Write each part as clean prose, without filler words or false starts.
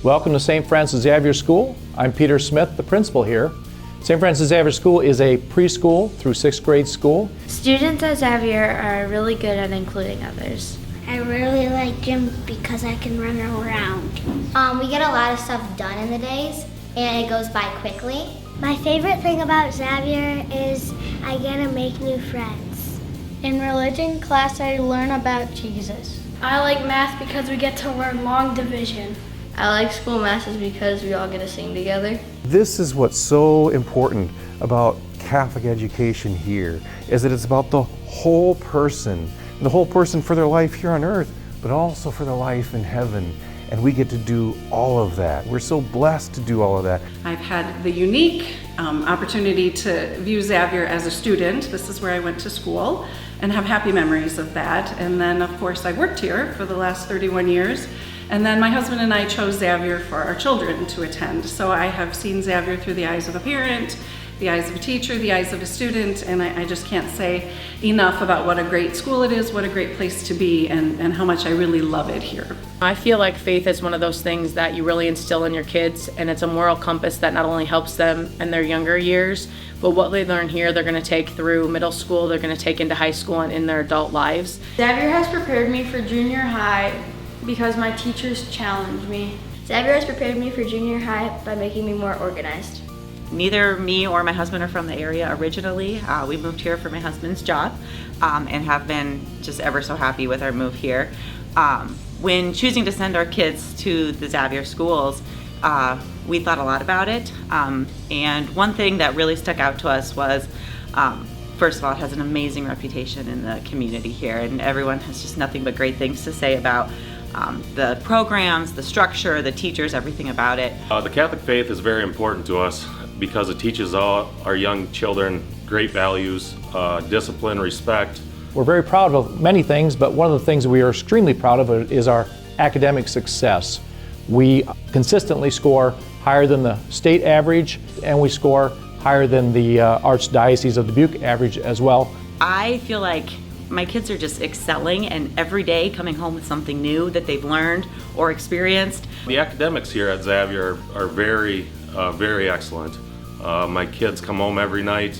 Welcome to St. Francis Xavier School. I'm Peter Smith, the principal here. St. Francis Xavier School is a preschool through 6th grade school. Students at Xavier are really good at including others. I really like gym because I can run around. We get a lot of stuff done in the days, and it goes by quickly. My favorite thing about Xavier is I get to make new friends. In religion class, I learn about Jesus. I like math because we get to learn long division. I like school masses because we all get to sing together. This is what's so important about Catholic education here, is that it's about the whole person for their life here on earth, but also for their life in heaven. And we get to do all of that. We're so blessed to do all of that. I've had the unique opportunity to view Xavier as a student. This is where I went to school and have happy memories of that. And then of course I worked here for the last 31 years. And then my husband and I chose Xavier for our children to attend. So I have seen Xavier through the eyes of a parent, the eyes of a teacher, the eyes of a student, and I just can't say enough about what a great school it is, what a great place to be, and how much I really love it here. I feel like faith is one of those things that you really instill in your kids, and it's a moral compass that not only helps them in their younger years, but what they learn here they're going to take through middle school, they're going to take into high school and in their adult lives. Xavier has prepared me for junior high because my teachers challenged me. Xavier has prepared me for junior high by making me more organized. Neither me or my husband are from the area originally. We moved here for my husband's job and have been just ever so happy with our move here. When choosing to send our kids to the Xavier schools, we thought a lot about it. And one thing that really stuck out to us was, first of all, it has an amazing reputation in the community here, and everyone has just nothing but great things to say about the programs, the structure, the teachers, everything about it. The Catholic faith is very important to us because it teaches all our young children great values, discipline, respect. We're very proud of many things, but one of the things that we are extremely proud of is our academic success. We consistently score higher than the state average, and we score higher than the Archdiocese of Dubuque average as well. I feel like my kids are just excelling and every day coming home with something new that they've learned or experienced. The academics here at Xavier are very, very excellent. My kids come home every night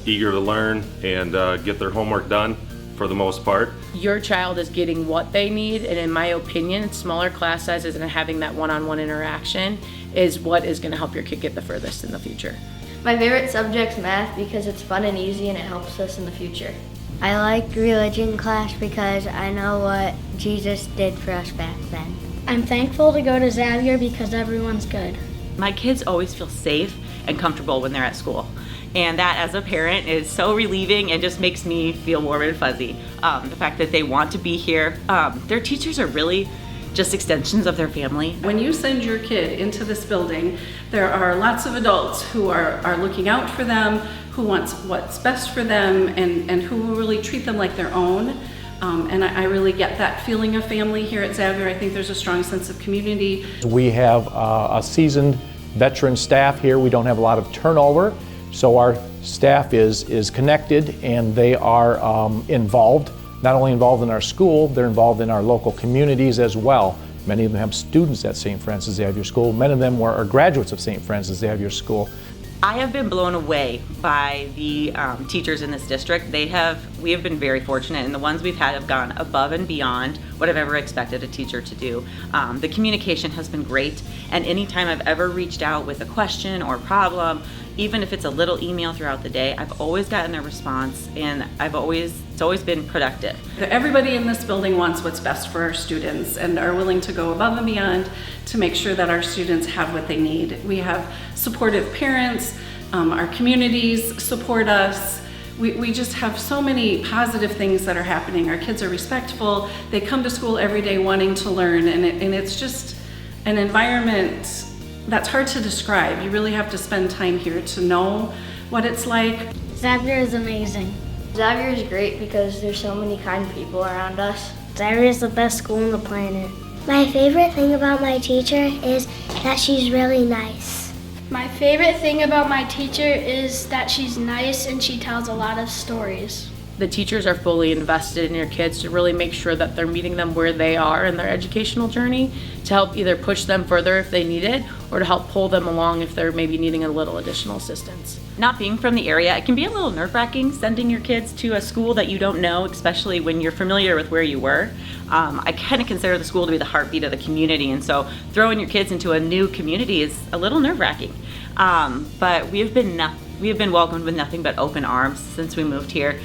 eager to learn and get their homework done for the most part. Your child is getting what they need, and in my opinion, smaller class sizes and having that one-on-one interaction is what is going to help your kid get the furthest in the future. My favorite subject's math because it's fun and easy and it helps us in the future. I like religion class because I know what Jesus did for us back then. I'm thankful to go to Xavier because everyone's good. My kids always feel safe and comfortable when they're at school. And that, as a parent, is so relieving and just makes me feel warm and fuzzy. The fact that they want to be here. Their teachers are really just extensions of their family. When you send your kid into this building, there are lots of adults who are looking out for them, who wants what's best for them, and who will really treat them like their own. And I really get that feeling of family here at Xavier. I think there's a strong sense of community. We have a seasoned veteran staff here. We don't have a lot of turnover, so our staff is connected and they are involved. Not only involved in our school, they're involved in our local communities as well. Many of them have students at St. Francis Xavier School. Many of them are graduates of St. Francis Xavier School. I have been blown away by the teachers in this district. We have been very fortunate, and the ones we've had have gone above and beyond what I've ever expected a teacher to do. The communication has been great, and anytime I've ever reached out with a question or problem, even if it's a little email throughout the day, I've always gotten a response, and it's always been productive. Everybody in this building wants what's best for our students and are willing to go above and beyond to make sure that our students have what they need. We have supportive parents, our communities support us. We just have so many positive things that are happening. Our kids are respectful, they come to school every day wanting to learn, and it's just an environment that's hard to describe. You really have to spend time here to know what it's like. Xavier is amazing. Xavier is great because there's so many kind people around us. Xavier is the best school on the planet. My favorite thing about my teacher is that she's really nice. My favorite thing about my teacher is that she's nice and she tells a lot of stories. the teachers are fully invested in your kids to really make sure that they're meeting them where they are in their educational journey, to help either push them further if they need it, or to help pull them along if they're maybe needing a little additional assistance. Not being from the area, it can be a little nerve-wracking sending your kids to a school that you don't know, especially when you're familiar with where you were. I kind of consider the school to be the heartbeat of the community, and so throwing your kids into a new community is a little nerve-wracking. But we have been welcomed with nothing but open arms since we moved here.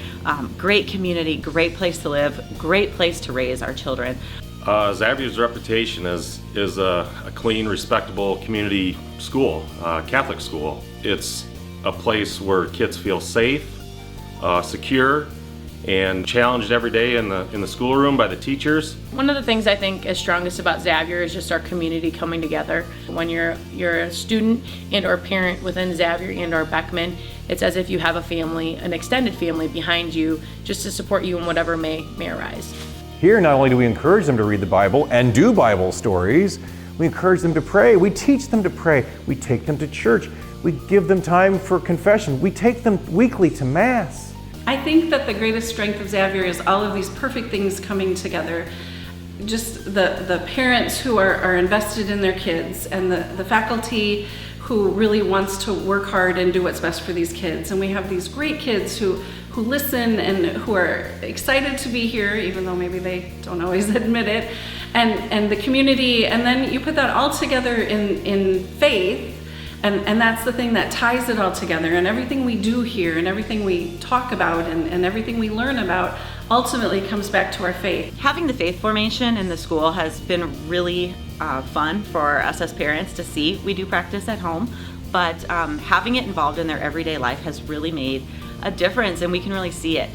Great community, great place to live, great place to raise our children. Xavier's reputation is a clean, respectable community school, Catholic school. It's a place where kids feel safe, secure, and challenged every day in the schoolroom by the teachers. One of the things I think is strongest about Xavier is just our community coming together. When you're a student and or parent within Xavier and or Beckman, it's as if you have a family, an extended family behind you, just to support you in whatever may arise. Here, not only do we encourage them to read the Bible and do Bible stories, we encourage them to pray. We teach them to pray. We take them to church. We give them time for confession. We take them weekly to Mass. I think that the greatest strength of Xavier is all of these perfect things coming together. Just the parents who are invested in their kids, and the faculty who really wants to work hard and do what's best for these kids. And we have these great kids who listen and who are excited to be here, even though maybe they don't always admit it, and the community. And then you put that all together in faith, and that's the thing that ties it all together. And everything we do here and everything we talk about and everything we learn about ultimately comes back to our faith. Having the faith formation in the school has been really fun for us as parents to see. We do practice at home, but having it involved in their everyday life has really made a difference, and we can really see it.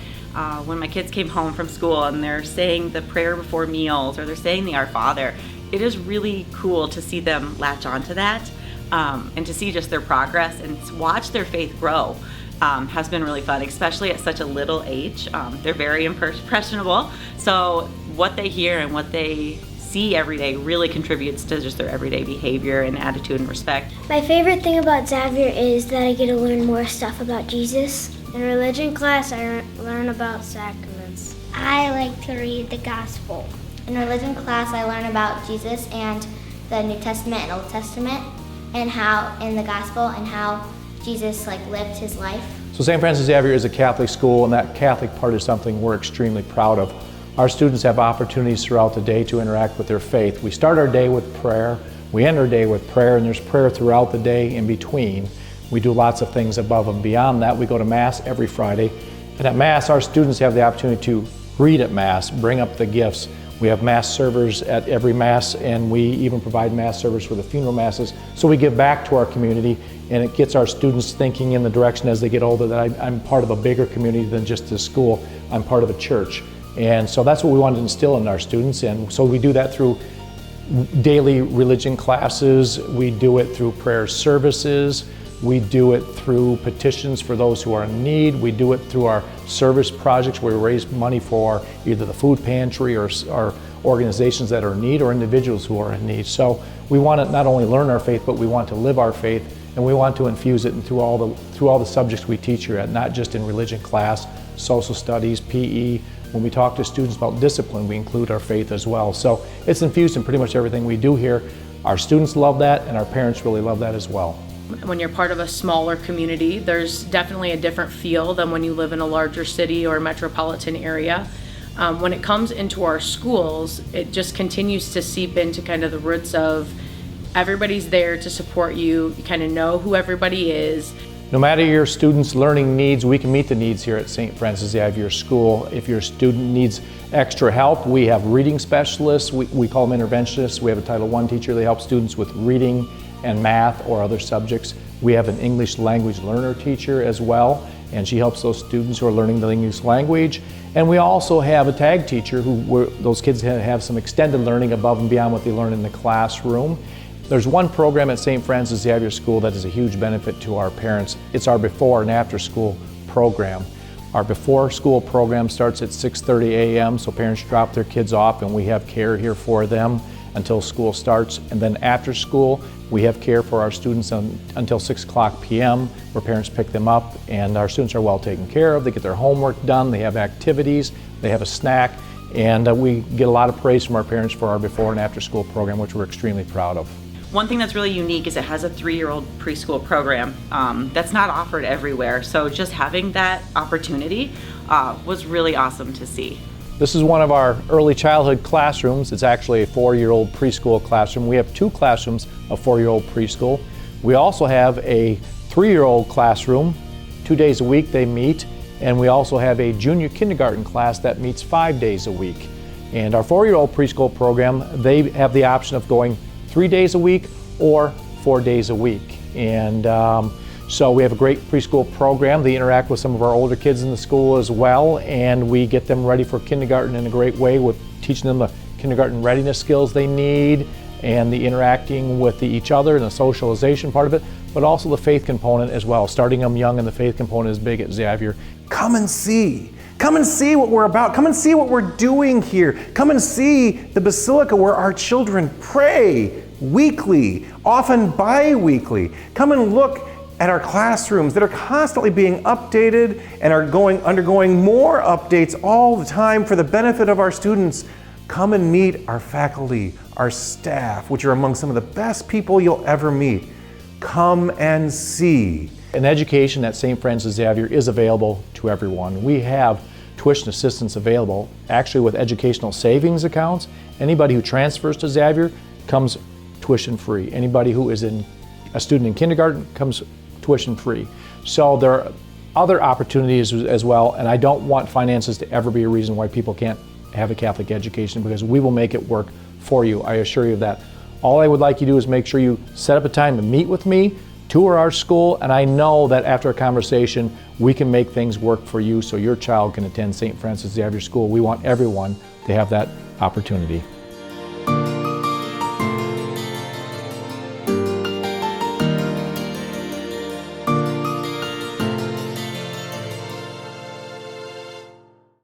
When my kids came home from school and they're saying the prayer before meals, or they're saying the Our Father, it is really cool to see them latch onto that, and to see just their progress and watch their faith grow. Has been really fun, especially at such a little age. They're very impressionable, so what they hear and what they see every day really contributes to just their everyday behavior and attitude and respect. My favorite thing about Xavier is that I get to learn more stuff about Jesus. In religion class, I learn about sacraments. I like to read the gospel. In religion class, I learn about Jesus and the New Testament and Old Testament, and how in the gospel and how Jesus lived his life. So St. Francis Xavier is a Catholic school, and that Catholic part is something we're extremely proud of. Our students have opportunities throughout the day to interact with their faith. We start our day with prayer, we end our day with prayer, and there's prayer throughout the day in between. We do lots of things above and beyond that. We go to Mass every Friday, and at Mass our students have the opportunity to read at Mass, bring up the gifts. We have Mass servers at every Mass, and we even provide Mass servers for the funeral Masses. So we give back to our community, and it gets our students thinking in the direction as they get older that I'm part of a bigger community than just this school. I'm part of a church. And so that's what we want to instill in our students, and so we do that through daily religion classes, we do it through prayer services, we do it through petitions for those who are in need, we do it through our service projects where we raise money for either the food pantry or organizations that are in need or individuals who are in need. So we want to not only learn our faith, but we want to live our faith, and we want to infuse it through all the subjects we teach here, not just in religion class, social studies, PE. When we talk to students about discipline, we include our faith as well. So it's infused in pretty much everything we do here. Our students love that, and our parents really love that as well. When you're part of a smaller community, there's definitely a different feel than when you live in a larger city or metropolitan area. When it comes into our schools, it just continues to seep into kind of the roots of everybody's there to support you. You kind of know who everybody is. No matter your students' learning needs, we can meet the needs here at St. Francis Xavier School. If your student needs extra help, we have reading specialists. We call them interventionists. We have a Title I teacher. They help students with reading and math or other subjects. We have an English language learner teacher as well, and she helps those students who are learning the English language. And we also have a tag teacher those kids have some extended learning above and beyond what they learn in the classroom. There's one program at St. Francis Xavier School that is a huge benefit to our parents. It's our before and after school program. Our before school program starts at 6:30 a.m. so parents drop their kids off and we have care here for them. until school starts. And then after school, we have care for our students until 6 o'clock p.m. where parents pick them up, and our students are well taken care of. They get their homework done, they have activities, they have a snack, and we get a lot of praise from our parents for our before and after school program, which we're extremely proud of. One thing that's really unique is it has a 3-year-old preschool program that's not offered everywhere. So just having that opportunity was really awesome to see. This is one of our early childhood classrooms. It's actually a 4-year-old preschool classroom. We have 2 classrooms of 4-year-old preschool. We also have a 3-year-old classroom. 2 days a week they meet. And we also have a junior kindergarten class that meets 5 days a week. And our 4-year-old preschool program, they have the option of going 3 days a week or 4 days a week. And so we have a great preschool program. They interact with some of our older kids in the school as well, and we get them ready for kindergarten in a great way with teaching them the kindergarten readiness skills they need and the interacting with each other and the socialization part of it, but also the faith component as well. Starting them young, and the faith component is big at Xavier. Come and see. Come and see what we're about. Come and see what we're doing here. Come and see the Basilica where our children pray weekly, often bi-weekly. Come and look at our classrooms that are constantly being updated and are undergoing more updates all the time for the benefit of our students. Come and meet our faculty, our staff, which are among some of the best people you'll ever meet. Come and see. An education at St. Francis Xavier is available to everyone. We have tuition assistance available, actually with educational savings accounts. Anybody who transfers to Xavier comes tuition free. Anybody who is a student in kindergarten comes tuition free. So there are other opportunities as well, and I don't want finances to ever be a reason why people can't have a Catholic education, because we will make it work for you. I assure you of that. All I would like you to do is make sure you set up a time to meet with me, tour our school, and I know that after a conversation, we can make things work for you so your child can attend St. Francis Xavier School. We want everyone to have that opportunity.